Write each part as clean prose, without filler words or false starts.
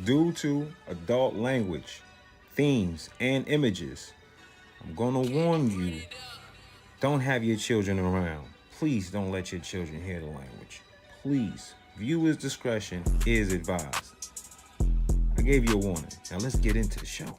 due to adult language, themes, and images. I'm gonna warn you, don't have your children around. Please don't let your children hear the language. Please, viewers' discretion is advised. I gave you a warning. Now let's get into the show.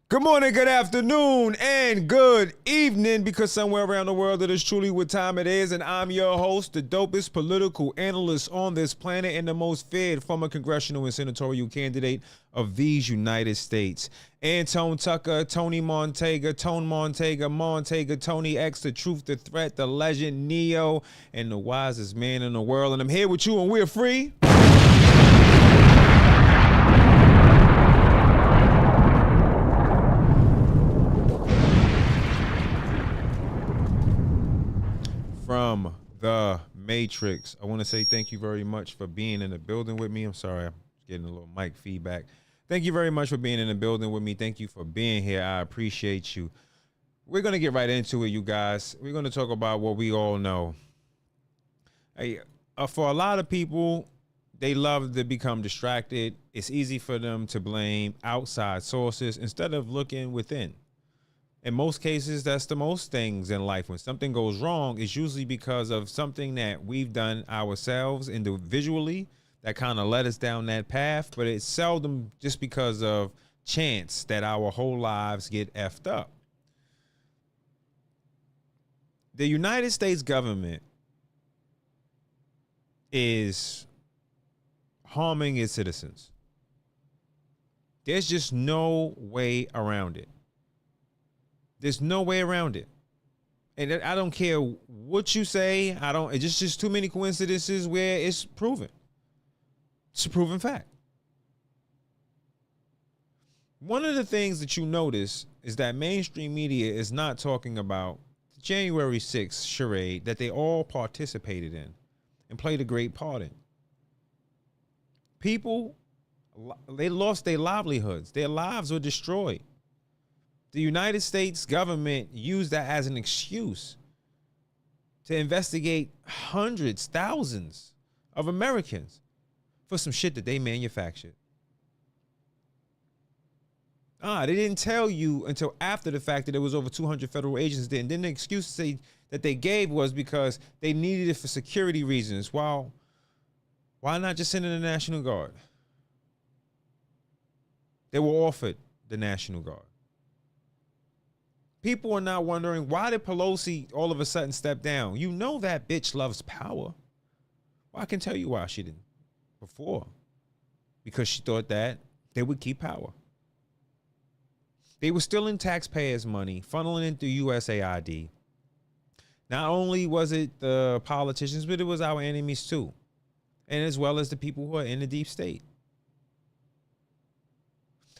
Good morning, good afternoon, and good evening, because somewhere around the world it is truly what time it is, and I'm your host, the dopest political analyst on this planet and the most feared former congressional and senatorial candidate of these United States. Antone Tucker, Tony Montega, Tony X, the truth, the threat, the legend, Neo, and the wisest man in the world. And I'm here with you, and we're free. From the Matrix. I want to say thank you very much for being in the building with me. I'm sorry, I'm getting a little mic feedback. Thank you very much for being in the building with me. Thank you for being here. I appreciate you. We're going to get right into it, you guys. We're going to talk about what we all know. Hey, for a lot of people, they love to become distracted. It's easy for them to blame outside sources instead of looking within. In most cases, that's the most things in life. When something goes wrong, it's usually because of something that we've done ourselves individually that kind of led us down that path. But it's seldom just because of chance that our whole lives get effed up. The United States government is harming its citizens. There's just no way around it. There's no way around it. And I don't care what you say. It's just too many coincidences where it's proven. It's a proven fact. One of the things that you notice is that mainstream media is not talking about the January 6th charade that they all participated in and played a great part in. People, they lost their livelihoods. Their lives were destroyed. The United States government used that as an excuse to investigate hundreds, thousands of Americans for some shit that they manufactured. They didn't tell you until after the fact that there was over 200 federal agents there. And then the excuse that they gave was because they needed it for security reasons. Why not just send in the National Guard? They were offered the National Guard. People are now wondering, why did Pelosi all of a sudden step down? You know that bitch loves power. Well, I can tell you why she didn't before. Because she thought that they would keep power. They were stealing taxpayers' money, funneling into USAID. Not only was it the politicians, but it was our enemies too. And as well as the people who are in the deep state.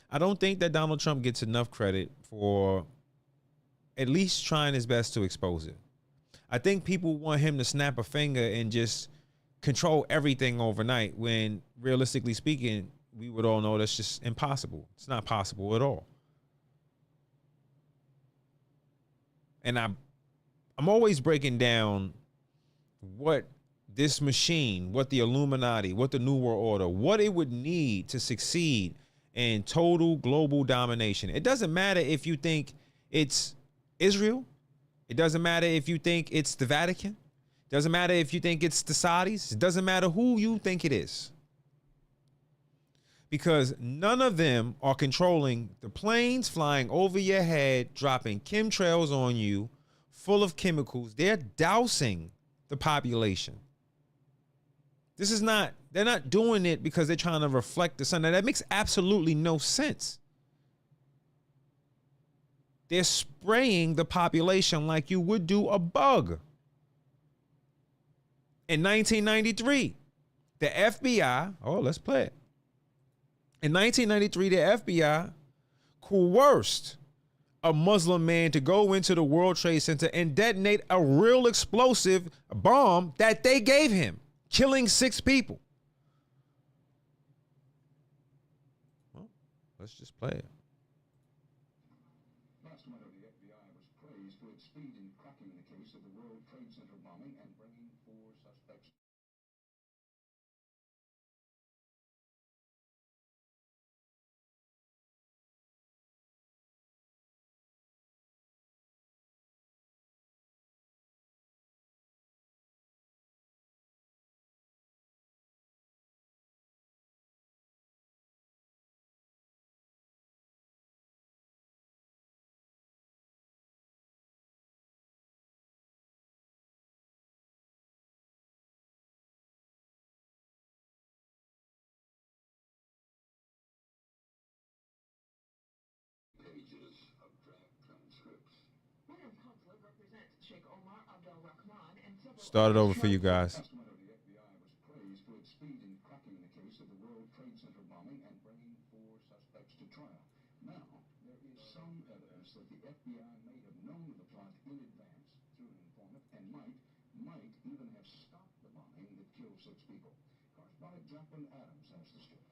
I don't think that Donald Trump gets enough credit for at least trying his best to expose it. I think people want him to snap a finger and just control everything overnight, when realistically speaking, we would all know that's just impossible. It's not possible at all. And I'm always breaking down what this machine, what the Illuminati, what the New World Order, what it would need to succeed in total global domination. It doesn't matter if you think it's Israel. It doesn't matter if you think it's the Vatican. Doesn't matter if you think it's the Saudis. It doesn't matter who you think it is. Because none of them are controlling the planes flying over your head, dropping chemtrails on you, full of chemicals. They're dousing the population. They're not doing it because they're trying to reflect the sun. Now, that makes absolutely no sense. They're spraying the population like you would do a bug. In 1993, the FBI, let's play it. In 1993, the FBI coerced a Muslim man to go into the World Trade Center and detonate a real explosive bomb that they gave him, killing 6 people. Well, let's just play it. Last month, the FBI was praised for its speed in cracking the case of the World Trade Center bombing and bringing 4 suspects. Pages of draft transcripts. Madam Consulate represents Sheikh Omar Abdul Rahman and several. Start it over for you guys. Last month, the FBI was praised for its speed in cracking the case of the World Trade Center bombing and bringing 4 suspects to trial. Now, there is some evidence that the FBI may have known of the plot in advance through an informant and might even have stopped the bombing that killed 6 people. Correspondent Jacqueline Adams has the story.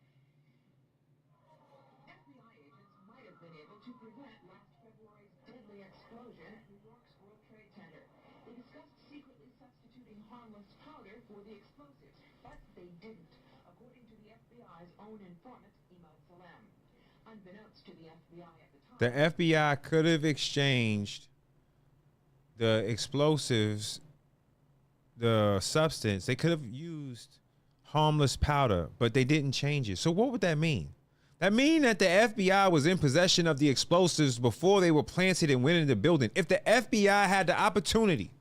FBI agents might have been able to prevent last February's deadly explosion at New York's World Trade Center. They discussed secretly substituting harmless powder for the explosives, but they didn't, according to the FBI's own informant, Imad Salem. Unbeknownst to the FBI at the time, The FBI could have exchanged the explosives, the substance. They could have used harmless powder, but they didn't change it. So what would that mean? That mean that the FBI was in possession of the explosives before they were planted and went into the building. If the FBI had the opportunity,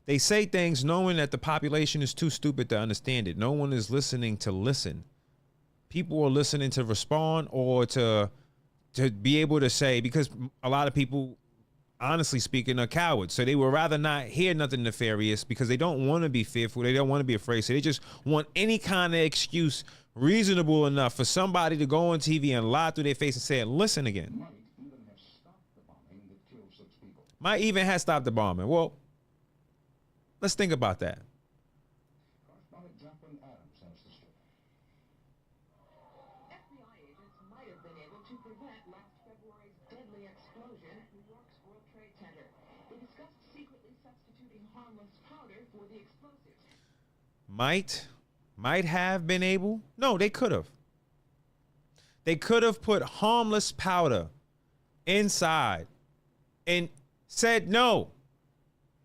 they say things knowing that the population is too stupid to understand it. No one is listening to listen. People are listening to respond or to be able to say, because a lot of people, honestly speaking, are cowards. So they would rather not hear nothing nefarious because they don't want to be fearful. They don't want to be afraid. So they just want any kind of excuse reasonable enough for somebody to go on TV and lie through their face and say, listen again. Might even have stopped the bombing that killed 6 people. Might even have stopped the bombing. Well, let's think about that. Correspondent Jacqueline Adams has the story. FBI agents might have been able to prevent last February's deadly explosion at New York's World Trade Center. They discussed secretly substituting harmless powder for the explosives. Might have been able. No, they could have. They could have put harmless powder inside and said no.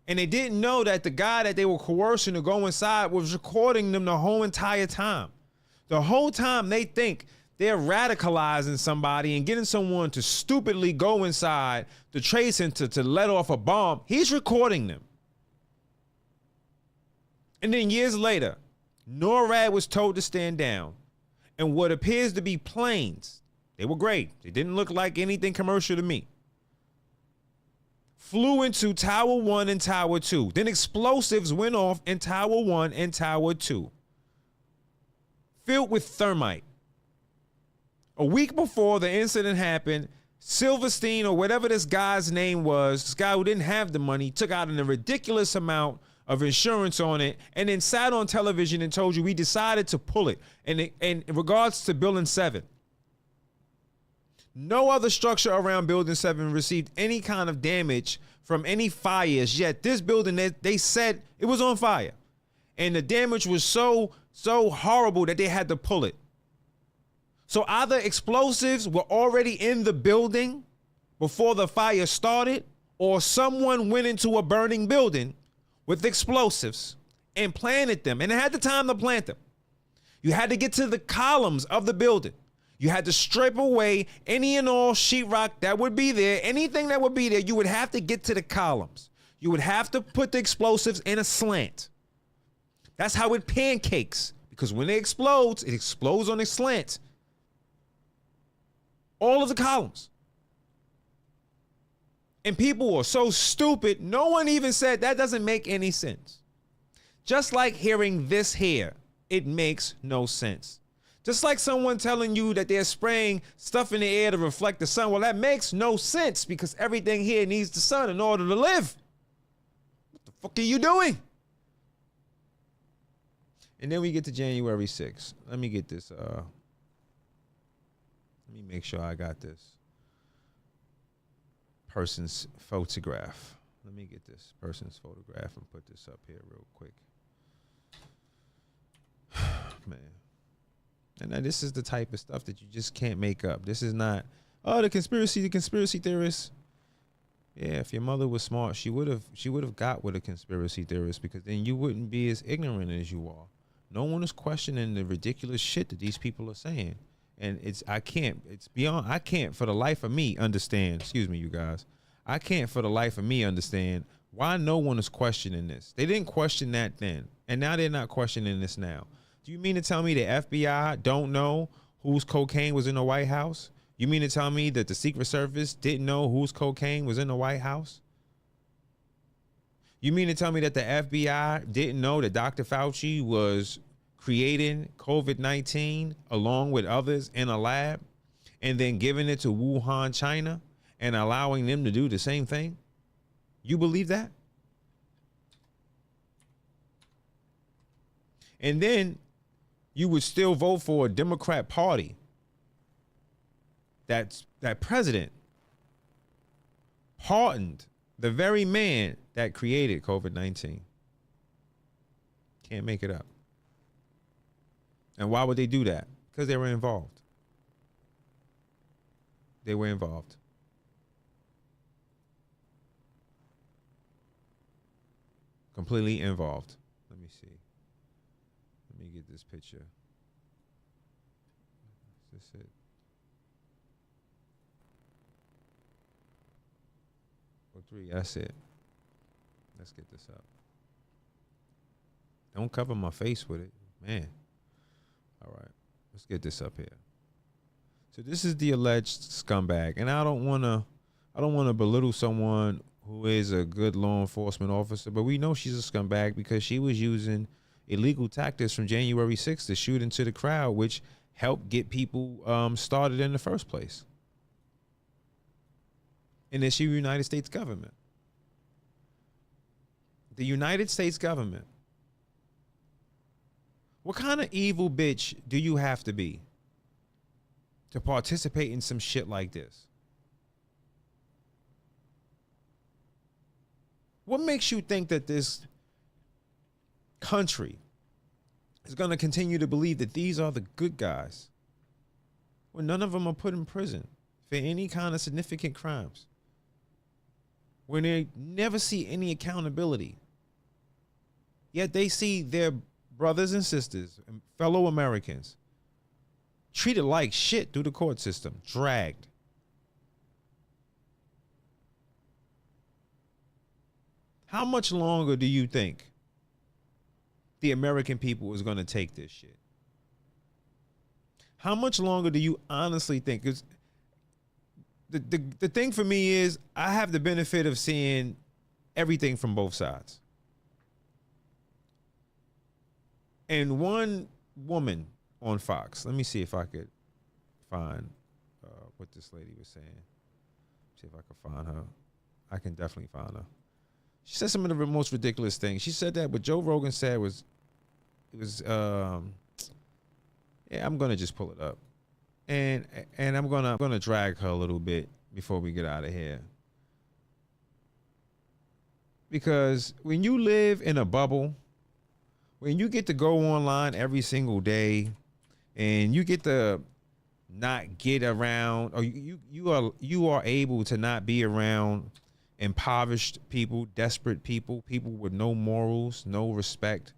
And they didn't know that the guy that they were coercing to go inside was recording them the whole entire time. The whole time they think they're radicalizing somebody and getting someone to stupidly go inside the Trade Center to let off a bomb. He's recording them. And then years later, NORAD was told to stand down. And what appears to be planes, they were great. They didn't look like anything commercial to me, flew into Tower 1 and Tower 2. Then explosives went off in Tower 1 and Tower 2, filled with thermite. A week before the incident happened, Silverstein, or whatever this guy's name was, this guy who didn't have the money, took out a ridiculous amount of insurance on it and then sat on television and told you we decided to pull it. And in regards to Building 7, no other structure around Building 7 received any kind of damage from any fires, yet this building, they said it was on fire. And the damage was so horrible that they had to pull it. So either explosives were already in the building before the fire started, or someone went into a burning building with explosives and planted them, and it had the time to plant them. You had to get to the columns of the building. You had to strip away any and all sheetrock that would be there. Anything that would be there, you would have to get to the columns. You would have to put the explosives in a slant. That's how it pancakes, because when it explodes on a slant. All of the columns. And people are so stupid, no one even said that doesn't make any sense. Just like hearing this here, it makes no sense. Just like someone telling you that they're spraying stuff in the air to reflect the sun. Well, that makes no sense because everything here needs the sun in order to live. What the fuck are you doing? And then we get to January 6th. Let me get this. Let me make sure I got this person's photograph. Let me get this person's photograph and put this up here real quick. Man. And now this is the type of stuff that you just can't make up. This is not, oh, the conspiracy theorists. Yeah, if your mother was smart, she would have got with a conspiracy theorist, because then you wouldn't be as ignorant as you are. No one is questioning the ridiculous shit that these people are saying. And I can't for the life of me understand, excuse me, you guys. I can't for the life of me understand why no one is questioning this. They didn't question that then, and now they're not questioning this now. Do you mean to tell me the FBI don't know whose cocaine was in the White House? You mean to tell me that the Secret Service didn't know whose cocaine was in the White House? You mean to tell me that the FBI didn't know that Dr. Fauci was creating COVID-19 along with others in a lab and then giving it to Wuhan, China, and allowing them to do the same thing? You believe that? And then you would still vote for a Democrat Party that president pardoned the very man that created COVID-19. Can't make it up. And why would they do that? Because they were involved. They were involved. Completely involved. Let me see. Let me get this picture. Is this it? Oh, 3, that's it. Let's get this up. Don't cover my face with it, man. All right, let's get this up here. So this is the alleged scumbag, and I don't want to belittle someone who is a good law enforcement officer, but we know she's a scumbag because she was using illegal tactics from January 6th to shoot into the crowd, which helped get people started in the first place. And it's the United States government. The United States government. What kind of evil bitch do you have to be to participate in some shit like this? What makes you think that this country is going to continue to believe that these are the good guys when none of them are put in prison for any kind of significant crimes, when they never see any accountability, yet they see their brothers and sisters and fellow Americans treated like shit through the court system, dragged? How much longer do you think the American people is going to take this shit? How much longer do you honestly think? Because the thing for me is I have the benefit of seeing everything from both sides. And one woman on Fox, let me see if I could find what this lady was saying. See if I can find her. I can definitely find her. She said some of the most ridiculous things. She said that what Joe Rogan said was, yeah, I'm gonna just pull it up, and I'm gonna drag her a little bit before we get out of here, because when you live in a bubble, when you get to go online every single day, and you get to not get around, or you are able to not be around impoverished people, desperate people, people with no morals, no respect.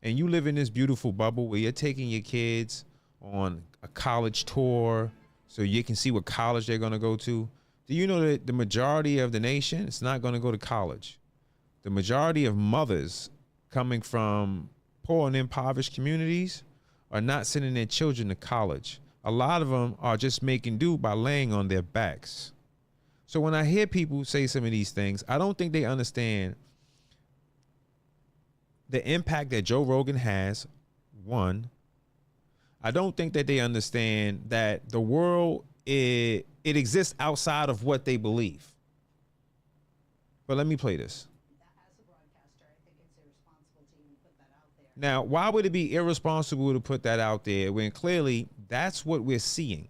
And you live in this beautiful bubble where you're taking your kids on a college tour so you can see what college they're going to go to. Do you know that the majority of the nation is not going to go to college? The majority of mothers coming from poor and impoverished communities are not sending their children to college. A lot of them are just making do by laying on their backs. So when I hear people say some of these things, I don't think they understand the impact that Joe Rogan has. One, I don't think that they understand that the world, it exists outside of what they believe. But let me play this. As a broadcaster, I think it's irresponsible to even put that out there. Now, why would it be irresponsible to put that out there when clearly that's what we're seeing?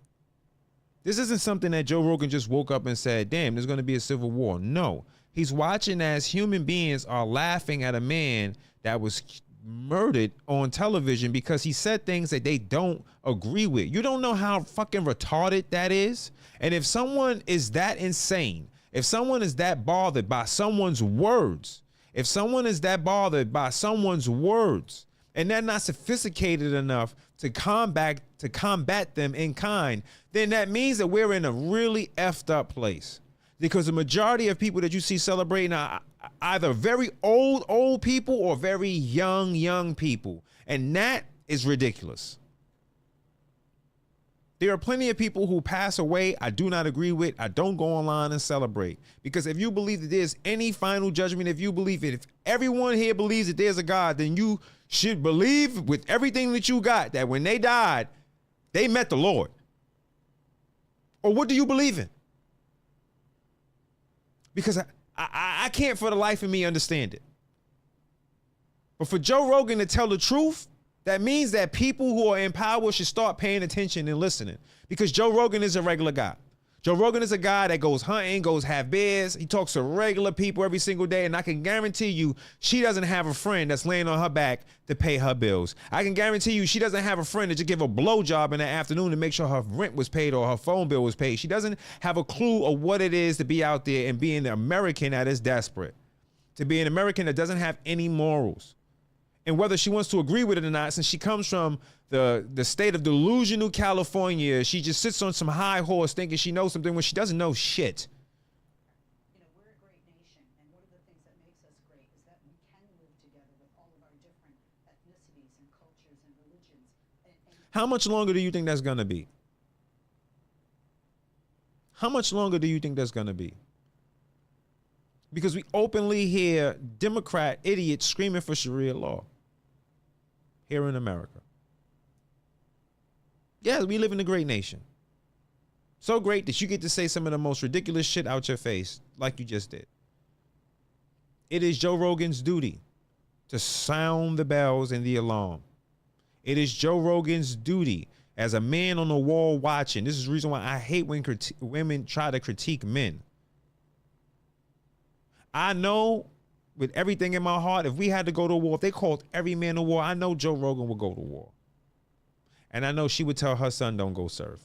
This isn't something that Joe Rogan just woke up and said, damn, there's going to be a civil war. No, he's watching as human beings are laughing at a man that was murdered on television because he said things that they don't agree with. You don't know how fucking retarded that is. And if someone is that insane, if someone is that bothered by someone's words, if someone is that bothered by someone's words, and they're not sophisticated enough to combat them in kind, then that means that we're in a really effed up place. Because the majority of people that you see celebrating are either very old people or very young people. And that is ridiculous. There are plenty of people who pass away I do not agree with. I don't go online and celebrate. Because if you believe that there's any final judgment, if you believe it, if everyone here believes that there's a God, then you should believe with everything that you got that when they died, they met the Lord. Or what do you believe in? Because I can't for the life of me understand it. But for Joe Rogan to tell the truth, that means that people who are in power should start paying attention and listening, because Joe Rogan is a regular guy. Joe Rogan is a guy that goes hunting, goes have beers. He talks to regular people every single day. And I can guarantee you she doesn't have a friend that's laying on her back to pay her bills. I can guarantee you she doesn't have a friend to just give a blowjob in the afternoon to make sure her rent was paid or her phone bill was paid. She doesn't have a clue of what it is to be out there and be an American that is desperate, to be an American that doesn't have any morals. And whether she wants to agree with it or not, since she comes from the state of delusional California, she just sits on some high horse thinking she knows something when she doesn't know shit. You know, we're a great nation, and one of the things that makes us great is that we can live together with all of our different ethnicities and cultures and religions. How much longer do you think that's going to be? How much longer do you think that's going to be? Because we openly hear Democrat idiots screaming for Sharia law here in America. Yeah, we live in a great nation. So great that you get to say some of the most ridiculous shit out your face, like you just did. It is Joe Rogan's duty to sound the bells and the alarm. It is Joe Rogan's duty as a man on the wall watching. This is the reason why I hate when women try to critique men. I know with everything in my heart, if we had to go to war, if they called every man to war, I know Joe Rogan would go to war. And I know she would tell her son, don't go serve.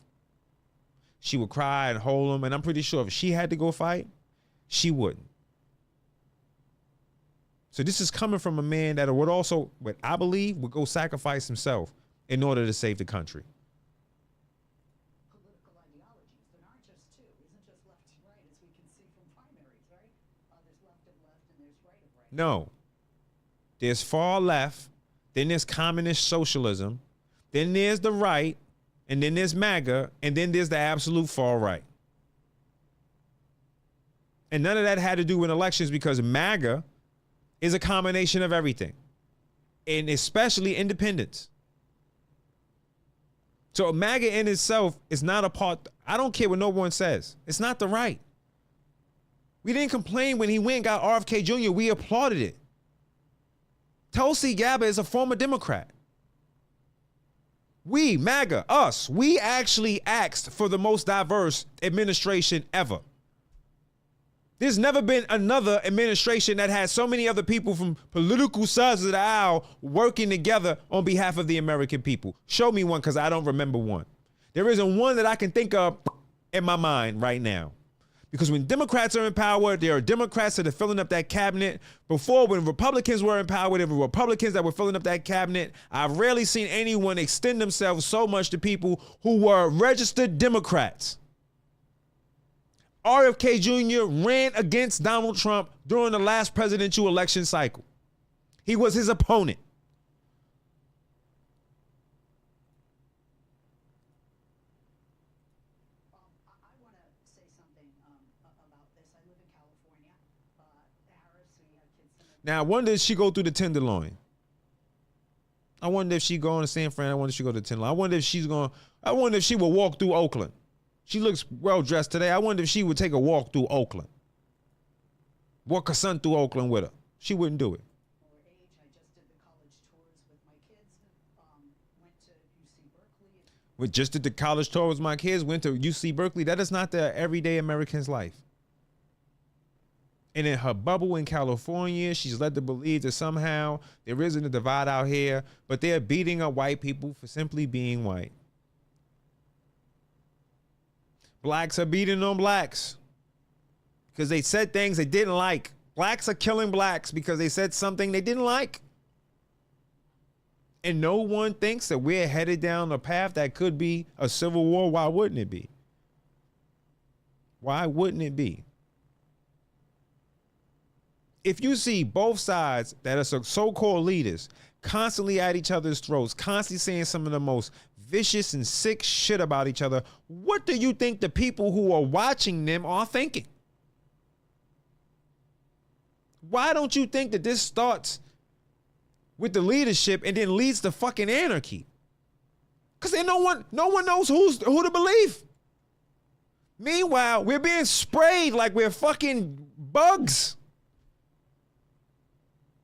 She would cry and hold him. And I'm pretty sure if she had to go fight, she wouldn't. So this is coming from a man that would also, what I believe, would go sacrifice himself in order to save the country. Political ideologies, there aren't just two. It isn't just left and right, as we can see from primaries, right? There's left of left and there's right of right. No. There's far left, then there's communist socialism, then there's the right, and then there's MAGA, and then there's the absolute far right. And none of that had to do with elections, because MAGA is a combination of everything, and especially independence. So MAGA in itself is not a part. I don't care what no one says. It's not the right. We didn't complain when he went and got RFK Jr. We applauded it. Tulsi Gabbard is a former Democrat. We, MAGA, us, we actually asked for the most diverse administration ever. There's never been another administration that had so many other people from political sides of the aisle working together on behalf of the American people. Show me one, because I don't remember one. There isn't one that I can think of in my mind right now. Because when Democrats are in power, there are Democrats that are filling up that cabinet. Before, when Republicans were in power, there were Republicans that were filling up that cabinet. I've rarely seen anyone extend themselves so much to people who were registered Democrats. RFK Jr. ran against Donald Trump during the last presidential election cycle. He was his opponent. I want to say something about this. I live in California. Harris, we have kids. Now, I wonder if she go through the Tenderloin. I wonder if she going to San Fran. I wonder if she go to the Tenderloin. I wonder if she will walk through Oakland. She looks well dressed today. I wonder if she would take a walk through Oakland. Walk her son through Oakland with her. She wouldn't do it. Age, I just did the college tours with my kids. Went to UC Berkeley. We just did the college tour with my kids. Went to UC Berkeley. That is not the everyday American's life. And in her bubble in California, she's led to believe that somehow there isn't a divide out here, but they're beating up white people for simply being white. Blacks are beating on blacks because they said things they didn't like. Blacks are killing blacks because they said something they didn't like. And no one thinks that we're headed down a path that could be a civil war. Why wouldn't it be? Why wouldn't it be? If you see both sides that are so-called leaders constantly at each other's throats, constantly saying some of the most vicious and sick shit about each other, what do you think the people who are watching them are thinking? Why don't you think that this starts with the leadership and then leads to fucking anarchy? Because no one knows who to believe. Meanwhile, we're being sprayed like we're fucking bugs.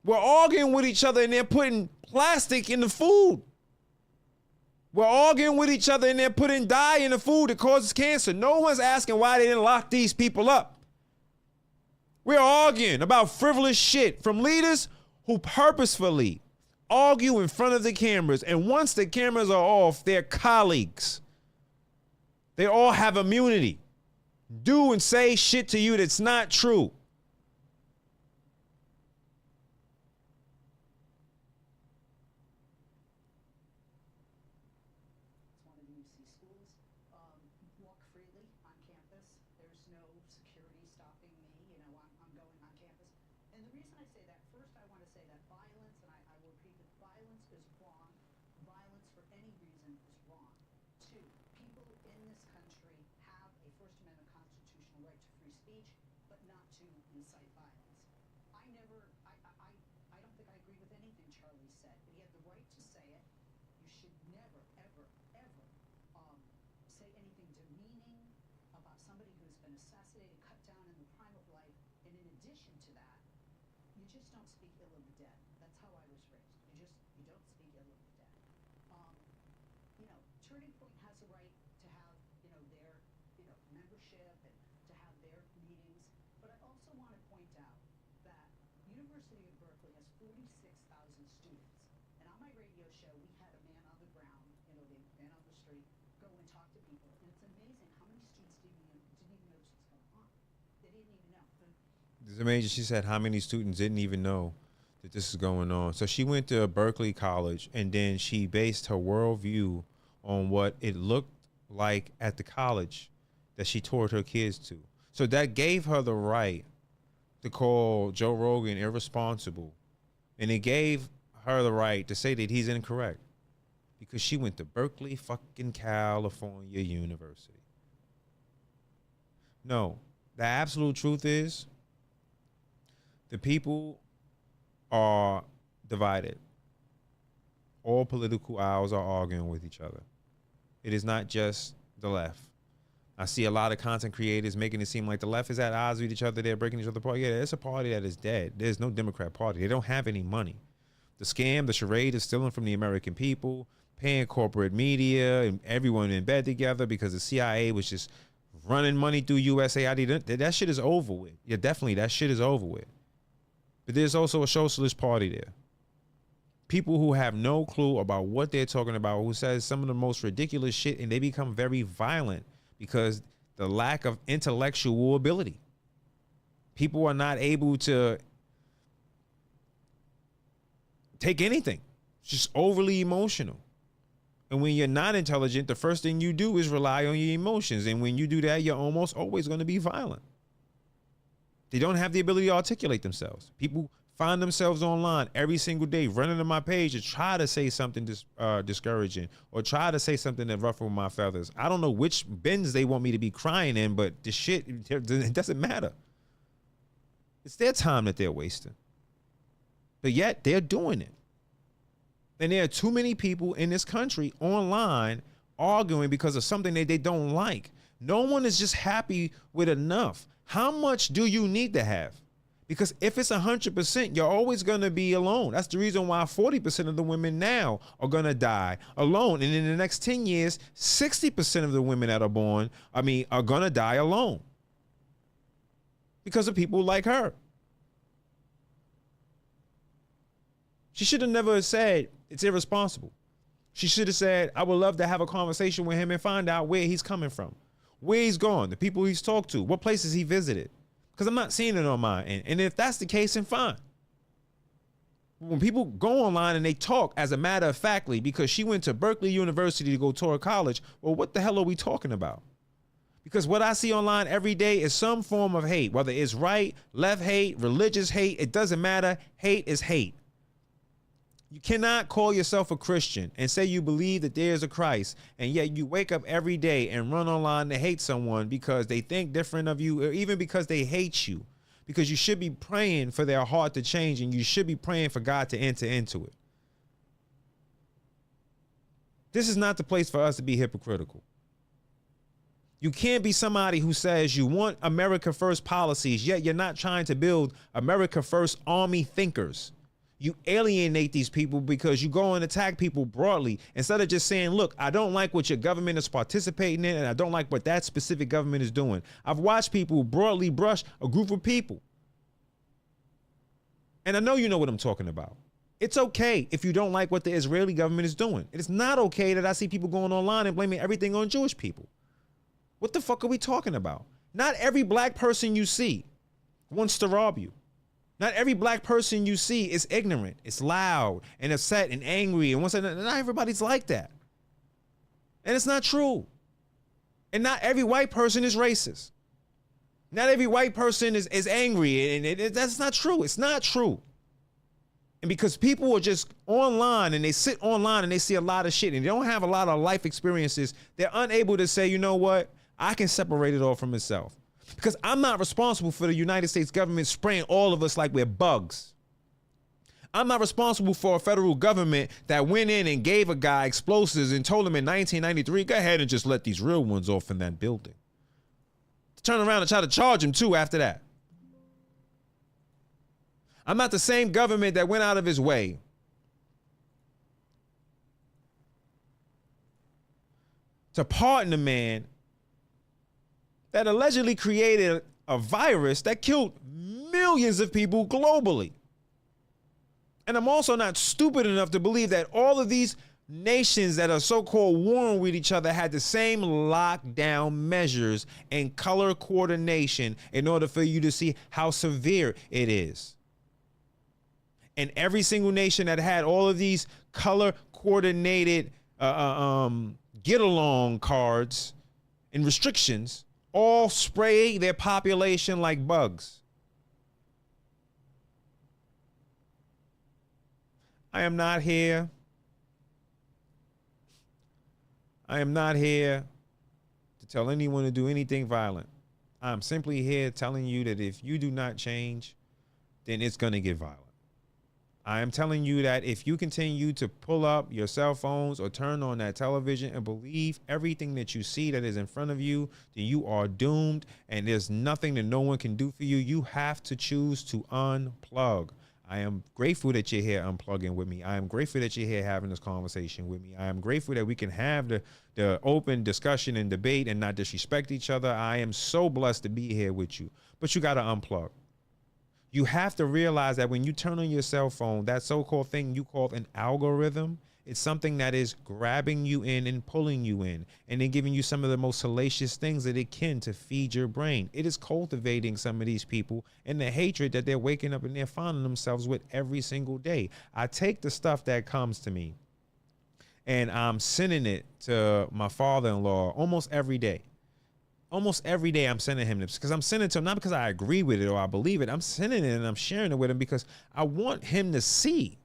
We're arguing with each other and they're putting plastic in the food. We're arguing with each other and they're putting dye in the food that causes cancer. No one's asking why they didn't lock these people up. We're arguing about frivolous shit from leaders who purposefully argue in front of the cameras. And once the cameras are off, they're colleagues. They all have immunity. Do and say shit to you that's not true. Walk freely on campus. There's no security stopping me. I'm going on campus. And the reason I say that, first I want to say that violence, and I will repeat that violence is wrong. Violence for any reason is wrong. Two, people in this country have a First Amendment constitutional right to free speech, but not to incite violence. I don't think I agree with anything Charlie said, but he had the right to say it. You should never, ever, ever say anything demeaning about somebody who's been assassinated, cut down in the prime of life. And in addition to that, you just don't speak ill of the dead. That's how I was raised. You don't speak ill of the dead. Turning Point has a right to have, their, membership and to have their meetings. But I also want to point out that University of Berkeley has 46,000 students. And on my radio show, we had a man on the ground, the man on the street, go and talk to people. And it's amazing how many students didn't even know this was going on. They didn't even know. It's amazing. She said how many students didn't even know that this is going on. So she went to Berkeley College and then she based her worldview on what it looked like at the college that she taught her kids to. So that gave her the right to call Joe Rogan irresponsible. And it gave her the right to say that he's incorrect because she went to Berkeley fucking California University. No, the absolute truth is the people are divided. All political aisles are arguing with each other. It is not just the left. I see a lot of content creators making it seem like the left is at odds with each other. They're breaking each other apart. Yeah, it's a party that is dead. There's no Democrat Party. They don't have any money. The scam, the charade is stealing from the American people, paying corporate media and everyone in bed together because the CIA was just running money through USAID. That shit is over with. Yeah, definitely that shit is over with. But there's also a socialist party there. People who have no clue about what they're talking about, who says some of the most ridiculous shit, and they become very violent because the lack of intellectual ability. People are not able to take anything. It's just overly emotional. And when you're not intelligent, the first thing you do is rely on your emotions. And when you do that, you're almost always going to be violent. They don't have the ability to articulate themselves. People find themselves online every single day running to my page to try to say something discouraging or try to say something that ruffles my feathers. I don't know which bins they want me to be crying in, but the shit, it doesn't matter. It's their time that they're wasting. But yet they're doing it. And there are too many people in this country online arguing because of something that they don't like. No one is just happy with enough. How much do you need to have? Because if it's 100%, you're always going to be alone. That's the reason why 40% of the women now are going to die alone. And in the next 10 years, 60% of the women that are born, are going to die alone. Because of people like her. She should have never said it's irresponsible. She should have said, I would love to have a conversation with him and find out where he's coming from, where he's gone, the people he's talked to, what places he visited. Because I'm not seeing it on my end. And if that's the case, then fine. When people go online and they talk as a matter of factly because she went to Berkeley University to go to her college, well, what the hell are we talking about? Because what I see online every day is some form of hate, whether it's right, left hate, religious hate, it doesn't matter. Hate is hate. You cannot call yourself a Christian and say you believe that there is a Christ, and yet you wake up every day and run online to hate someone because they think different of you, or even because they hate you. Because you should be praying for their heart to change, and you should be praying for God to enter into it. This is not the place for us to be hypocritical. You can't be somebody who says you want America First policies, yet you're not trying to build America First army thinkers. You alienate these people because you go and attack people broadly instead of just saying, look, I don't like what your government is participating in and I don't like what that specific government is doing. I've watched people broadly brush a group of people. And I know you know what I'm talking about. It's okay if you don't like what the Israeli government is doing. It is not okay that I see people going online and blaming everything on Jewish people. What the fuck are we talking about? Not every black person you see wants to rob you. Not every black person you see is ignorant. It's loud and upset and angry. And not everybody's like that. And it's not true. And not every white person is racist. Not every white person is angry. And that's not true. It's not true. And because people are just online and they sit online and they see a lot of shit and they don't have a lot of life experiences, they're unable to say, you know what? I can separate it all from itself. Because I'm not responsible for the United States government spraying all of us like we're bugs. I'm not responsible for a federal government that went in and gave a guy explosives and told him in 1993, go ahead and just let these real ones off in that building. Turn around and try to charge him too after that. I'm not the same government that went out of his way to pardon a man that allegedly created a virus that killed millions of people globally. And I'm also not stupid enough to believe that all of these nations that are so-called warring with each other had the same lockdown measures and color coordination in order for you to see how severe it is. And every single nation that had all of these color coordinated get along cards and restrictions all spray their population like bugs. I am not here to tell anyone to do anything violent. I'm simply here telling you that if you do not change, then it's going to get violent. I am telling you that if you continue to pull up your cell phones or turn on that television and believe everything that you see that is in front of you, then you are doomed and there's nothing that no one can do for you. You have to choose to unplug. I am grateful that you're here unplugging with me. I am grateful that you're here having this conversation with me. I am grateful that we can have the open discussion and debate and not disrespect each other. I am so blessed to be here with you, but you got to unplug. You have to realize that when you turn on your cell phone, that so-called thing you call an algorithm It's something that is grabbing you in and pulling you in, and then giving you some of the most salacious things that it can to feed your brain. It is cultivating some of these people and the hatred that they're waking up and they're finding themselves with every single day. I take the stuff that comes to me and I'm sending it to my father-in-law almost every day. Almost every day I'm sending him this, because I'm sending it to him not because I agree with it or I believe it. I'm sending it and I'm sharing it with him because I want him to see.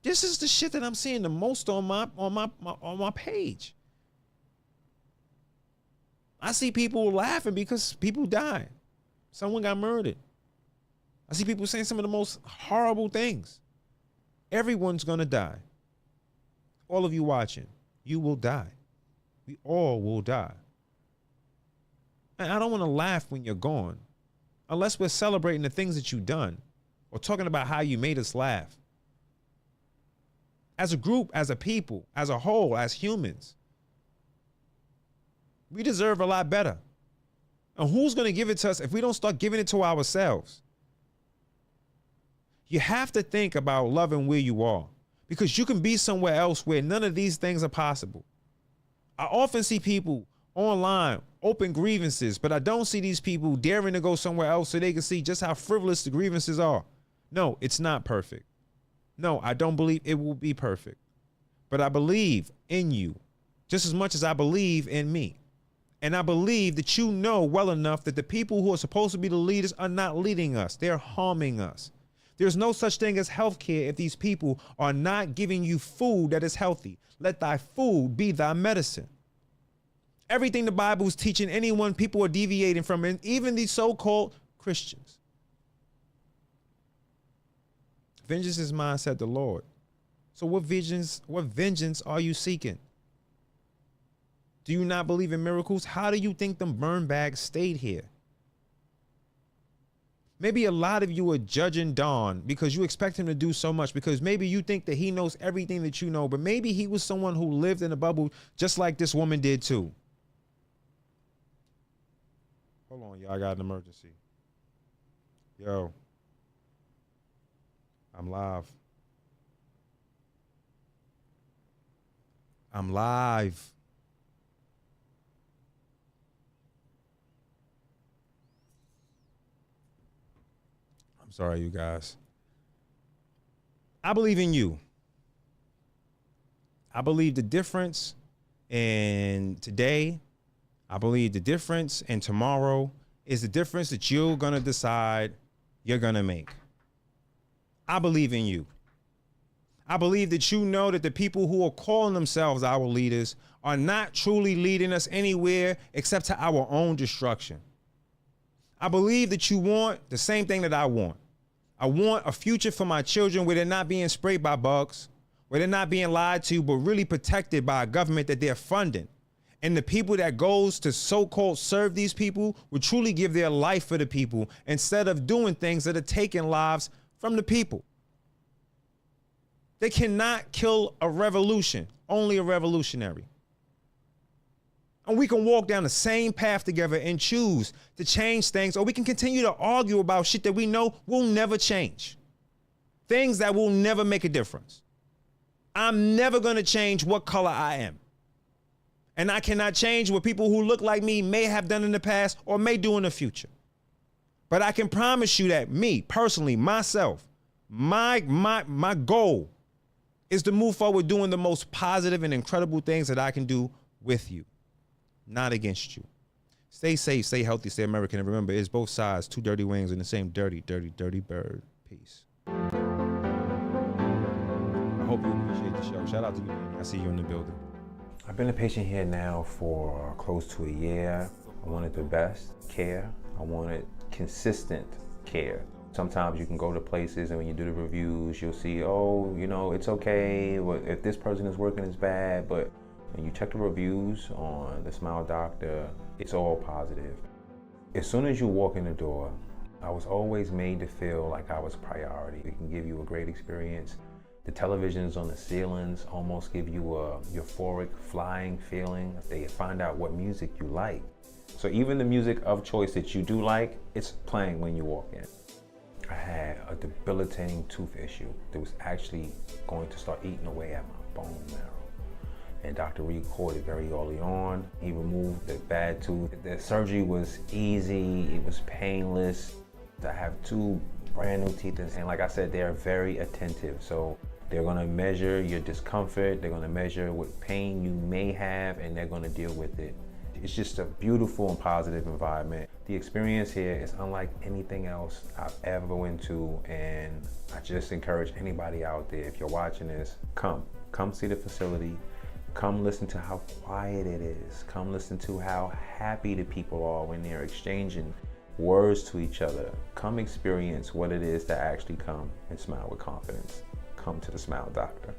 This is the shit that I'm seeing the most on my page. I see people laughing because people died. Someone got murdered. I see people saying some of the most horrible things. Everyone's gonna die. All of you watching, you will die. We all will die. And I don't want to laugh when you're gone, unless we're celebrating the things that you've done or talking about how you made us laugh. As a group, as a people, as a whole, as humans, we deserve a lot better. And who's going to give it to us if we don't start giving it to ourselves? You have to think about loving where you are, because you can be somewhere else where none of these things are possible. I often see people online open grievances, but I don't see these people daring to go somewhere else so they can see just how frivolous the grievances are. No, it's not perfect. No, I don't believe it will be perfect. But I believe in you just as much as I believe in me. And I believe that you know well enough that the people who are supposed to be the leaders are not leading us. They're harming us. There's no such thing as healthcare if these people are not giving you food that is healthy. Let thy food be thy medicine. Everything the Bible is teaching anyone people are deviating from, and even these so-called Christians. Vengeance is mine, said the Lord. So what vengeance are you seeking? Do you not believe in miracles? How do you think them burn bags stayed here? Maybe a lot of you are judging Don because you expect him to do so much, because maybe you think that he knows everything that you know, but maybe he was someone who lived in a bubble just like this woman did too. Hold on, y'all, I got an emergency. Yo. I'm live. I'm live. I'm sorry, you guys. I believe in you. I believe the difference in today, I believe the difference in tomorrow is the difference that you're going to decide you're going to make. I believe in you. I believe that you know that the people who are calling themselves our leaders are not truly leading us anywhere except to our own destruction. I believe that you want the same thing that I want. I want a future for my children where they're not being sprayed by bugs, where they're not being lied to, but really protected by a government that they're funding. And the people that goes to so-called serve these people will truly give their life for the people instead of doing things that are taking lives from the people. They cannot kill a revolution, only a revolutionary. And we can walk down the same path together and choose to change things, or we can continue to argue about shit that we know will never change. Things that will never make a difference. I'm never going to change what color I am. And I cannot change what people who look like me may have done in the past or may do in the future. But I can promise you that me, personally, myself, my goal is to move forward doing the most positive and incredible things that I can do with you, not against you. Stay safe, stay healthy, stay American, and remember, it's both sides, two dirty wings and the same dirty, dirty, dirty bird. Peace. I hope you appreciate the show. Shout out to you, man. I see you in the building. I've been a patient here now for close to a year. I wanted the best care. I wanted consistent care. Sometimes you can go to places and when you do the reviews, you'll see, oh, you know, it's okay. If this person is working, it's bad. But when you check the reviews on the Smile Doctor, it's all positive. As soon as you walk in the door, I was always made to feel like I was priority. It can give you a great experience. The televisions on the ceilings almost give you a euphoric flying feeling. They find out what music you like. So even the music of choice that you do like, it's playing when you walk in. I had a debilitating tooth issue that was actually going to start eating away at my bone marrow. And Dr. Reed caught it very early on. He removed the bad tooth. The surgery was easy, it was painless. I have 2 brand new teeth, and like I said, they are very attentive. So they're gonna measure your discomfort, they're gonna measure what pain you may have, and they're gonna deal with it. It's just a beautiful and positive environment. The experience here is unlike anything else I've ever went to, and I just encourage anybody out there, if you're watching this, come see the facility. Come listen to how quiet it is. Come listen to how happy the people are when they're exchanging words to each other. Come experience what it is to actually come and smile with confidence. Come to the Smile Doctor.